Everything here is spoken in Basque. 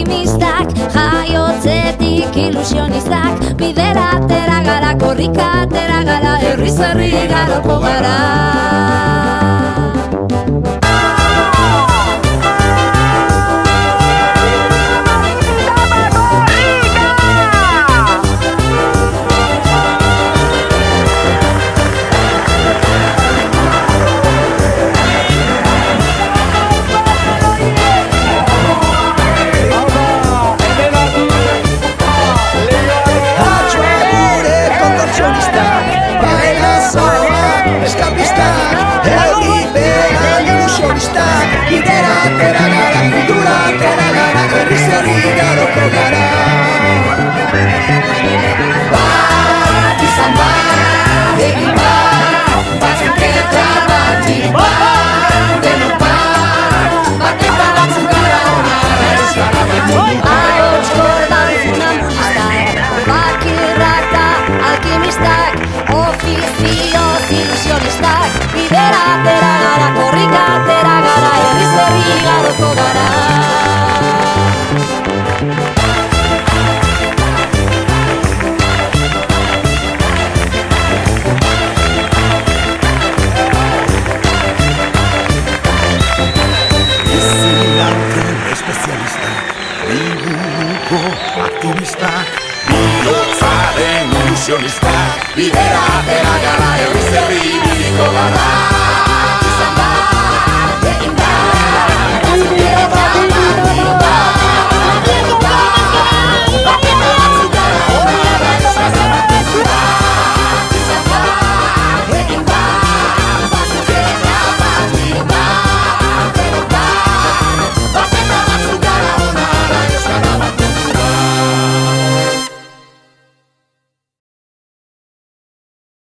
optimistak, jaiotzetik ilusionistak, bidera atera gara, korrika atera gara, herriz herri igaroko gara. Ofizioz ilusionistak, bidera atera gara, korrika atera gara, herriz herri igaroko gara. Zilantzen espezialistak, dibuko aktivistak, bihotzaren ilusionistak, bidera atera gara,